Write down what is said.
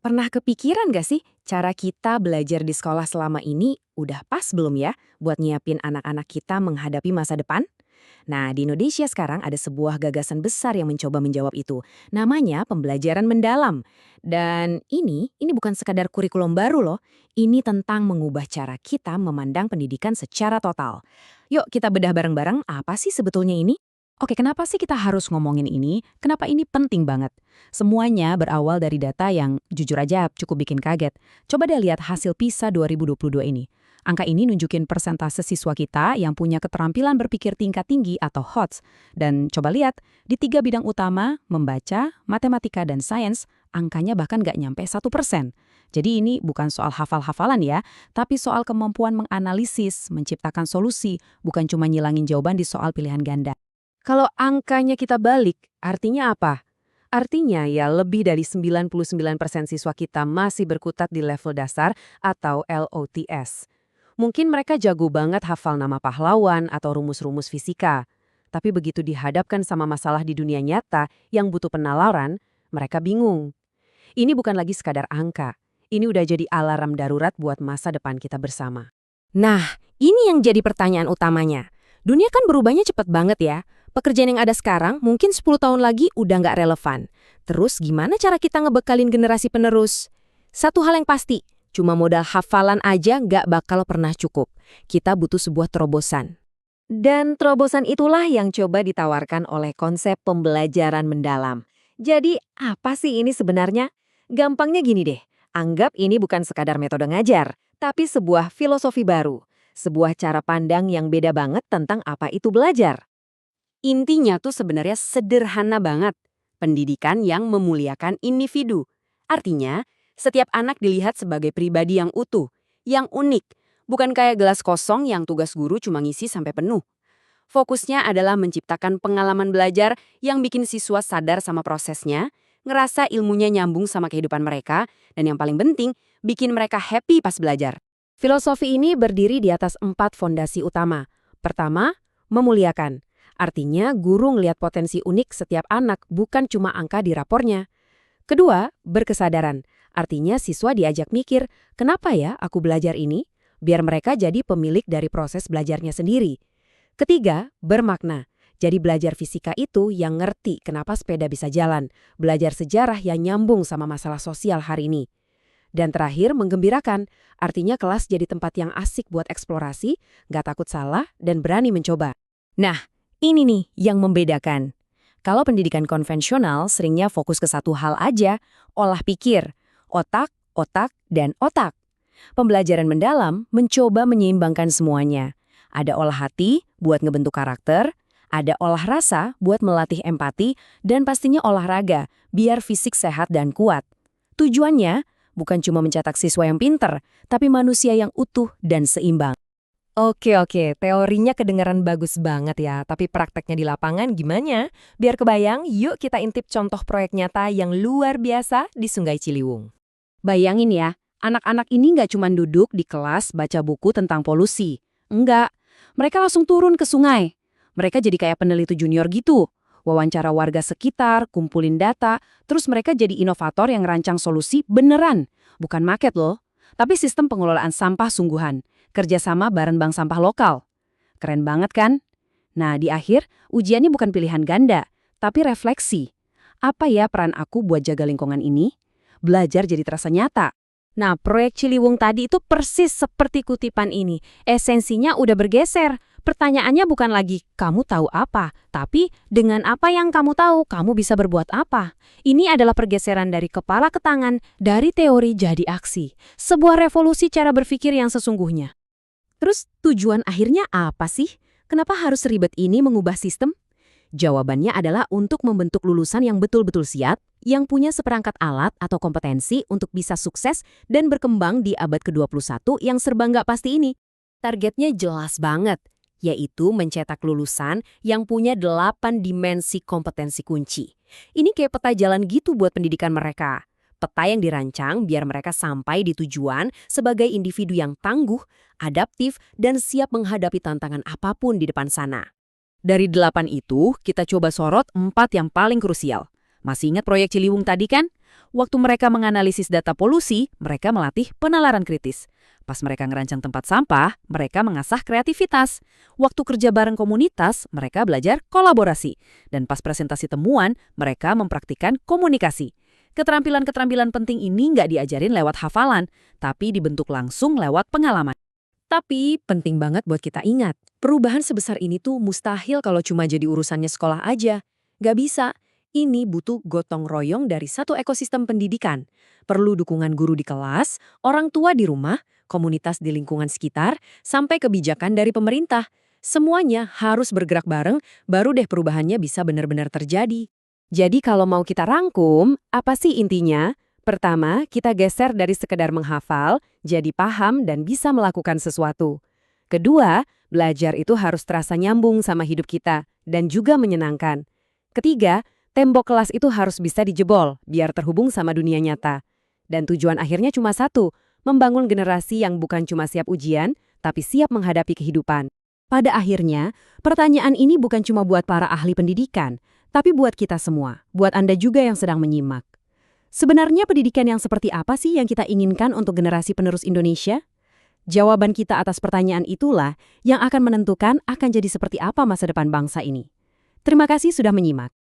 Pernah kepikiran gak sih cara kita belajar di sekolah selama ini udah pas belum ya buat nyiapin anak-anak kita menghadapi masa depan? Nah, di Indonesia sekarang ada sebuah gagasan besar yang mencoba menjawab itu. Namanya pembelajaran mendalam. Dan ini bukan sekadar kurikulum baru loh. Ini tentang mengubah cara kita memandang pendidikan secara total. Yuk kita bedah bareng-bareng apa sih sebetulnya ini? Oke, kenapa sih kita harus ngomongin ini? Kenapa ini penting banget? Semuanya berawal dari data yang jujur aja cukup bikin kaget. Coba deh lihat hasil PISA 2022 ini. Angka ini nunjukin persentase siswa kita yang punya keterampilan berpikir tingkat tinggi atau HOTS. Dan coba lihat, di 3 bidang utama, membaca, matematika, dan sains, angkanya bahkan nggak nyampe 1%. Jadi ini bukan soal hafal-hafalan ya, tapi soal kemampuan menganalisis, menciptakan solusi, bukan cuma nyilangin jawaban di soal pilihan ganda. Kalau angkanya kita balik, artinya apa? Artinya ya lebih dari 99% siswa kita masih berkutat di level dasar atau LOTS. Mungkin mereka jago banget hafal nama pahlawan atau rumus-rumus fisika. Tapi begitu dihadapkan sama masalah di dunia nyata yang butuh penalaran, mereka bingung. Ini bukan lagi sekadar angka. Ini udah jadi alarm darurat buat masa depan kita bersama. Nah, ini yang jadi pertanyaan utamanya. Dunia kan berubahnya cepat banget ya. Pekerjaan yang ada sekarang mungkin 10 tahun lagi udah nggak relevan. Terus gimana cara kita ngebekalin generasi penerus? Satu hal yang pasti, cuma modal hafalan aja nggak bakal pernah cukup. Kita butuh sebuah terobosan. Dan terobosan itulah yang coba ditawarkan oleh konsep pembelajaran mendalam. Jadi apa sih ini sebenarnya? Gampangnya gini deh, anggap ini bukan sekadar metode ngajar, tapi sebuah filosofi baru. Sebuah cara pandang yang beda banget tentang apa itu belajar. Intinya tuh sebenarnya sederhana banget. Pendidikan yang memuliakan individu. Artinya, setiap anak dilihat sebagai pribadi yang utuh, yang unik. Bukan kayak gelas kosong yang tugas guru cuma ngisi sampai penuh. Fokusnya adalah menciptakan pengalaman belajar yang bikin siswa sadar sama prosesnya, ngerasa ilmunya nyambung sama kehidupan mereka, dan yang paling penting, bikin mereka happy pas belajar. Filosofi ini berdiri di atas 4 fondasi utama. Pertama, memuliakan. Artinya, guru ngelihat potensi unik setiap anak, bukan cuma angka di rapornya. Kedua, berkesadaran. Artinya siswa diajak mikir, kenapa ya aku belajar ini? Biar mereka jadi pemilik dari proses belajarnya sendiri. Ketiga, bermakna. Jadi belajar fisika itu yang ngerti kenapa sepeda bisa jalan. Belajar sejarah yang nyambung sama masalah sosial hari ini. Dan terakhir, menggembirakan. Artinya kelas jadi tempat yang asik buat eksplorasi, nggak takut salah, dan berani mencoba. Nah, ini nih yang membedakan. Kalau pendidikan konvensional seringnya fokus ke satu hal aja, olah pikir, otak, otak, dan otak. Pembelajaran mendalam mencoba menyeimbangkan semuanya. Ada olah hati buat ngebentuk karakter, ada olah rasa buat melatih empati, dan pastinya olahraga biar fisik sehat dan kuat. Tujuannya bukan cuma mencetak siswa yang pinter, tapi manusia yang utuh dan seimbang. Oke, teorinya kedengaran bagus banget ya, tapi prakteknya di lapangan gimana? Biar kebayang, yuk kita intip contoh proyek nyata yang luar biasa di Sungai Ciliwung. Bayangin ya, anak-anak ini nggak cuma duduk di kelas baca buku tentang polusi. Enggak, mereka langsung turun ke sungai. Mereka jadi kayak peneliti junior gitu. Wawancara warga sekitar, kumpulin data, terus mereka jadi inovator yang rancang solusi beneran. Bukan market loh, tapi sistem pengelolaan sampah sungguhan. Kerjasama bareng bank sampah lokal. Keren banget kan? Nah, di akhir, ujiannya bukan pilihan ganda, tapi refleksi. Apa ya peran aku buat jaga lingkungan ini? Belajar jadi terasa nyata. Nah, proyek Ciliwung tadi itu persis seperti kutipan ini. Esensinya udah bergeser. Pertanyaannya bukan lagi, kamu tahu apa? Tapi, dengan apa yang kamu tahu, kamu bisa berbuat apa? Ini adalah pergeseran dari kepala ke tangan, dari teori jadi aksi. Sebuah revolusi cara berpikir yang sesungguhnya. Terus tujuan akhirnya apa sih? Kenapa harus ribet ini mengubah sistem? Jawabannya adalah untuk membentuk lulusan yang betul-betul siap, yang punya seperangkat alat atau kompetensi untuk bisa sukses dan berkembang di abad ke-21 yang serba nggak pasti ini. Targetnya jelas banget, yaitu mencetak lulusan yang punya 8 dimensi kompetensi kunci. Ini kayak peta jalan gitu buat pendidikan mereka. Peta yang dirancang biar mereka sampai di tujuan sebagai individu yang tangguh, adaptif, dan siap menghadapi tantangan apapun di depan sana. Dari 8 itu, kita coba sorot 4 yang paling krusial. Masih ingat proyek Ciliwung tadi kan? Waktu mereka menganalisis data polusi, mereka melatih penalaran kritis. Pas mereka ngerancang tempat sampah, mereka mengasah kreativitas. Waktu kerja bareng komunitas, mereka belajar kolaborasi. Dan pas presentasi temuan, mereka mempraktikkan komunikasi. Keterampilan-keterampilan penting ini nggak diajarin lewat hafalan, tapi dibentuk langsung lewat pengalaman. Tapi penting banget buat kita ingat, perubahan sebesar ini tuh mustahil kalau cuma jadi urusannya sekolah aja. Gak bisa. Ini butuh gotong royong dari satu ekosistem pendidikan. Perlu dukungan guru di kelas, orang tua di rumah, komunitas di lingkungan sekitar, sampai kebijakan dari pemerintah. Semuanya harus bergerak bareng, baru deh perubahannya bisa benar-benar terjadi. Jadi kalau mau kita rangkum, apa sih intinya? Pertama, kita geser dari sekedar menghafal, jadi paham dan bisa melakukan sesuatu. Kedua, belajar itu harus terasa nyambung sama hidup kita dan juga menyenangkan. Ketiga, tembok kelas itu harus bisa dijebol biar terhubung sama dunia nyata. Dan tujuan akhirnya cuma satu, membangun generasi yang bukan cuma siap ujian, tapi siap menghadapi kehidupan. Pada akhirnya, pertanyaan ini bukan cuma buat para ahli pendidikan, tapi buat kita semua, buat Anda juga yang sedang menyimak. Sebenarnya pendidikan yang seperti apa sih yang kita inginkan untuk generasi penerus Indonesia? Jawaban kita atas pertanyaan itulah yang akan menentukan akan jadi seperti apa masa depan bangsa ini. Terima kasih sudah menyimak.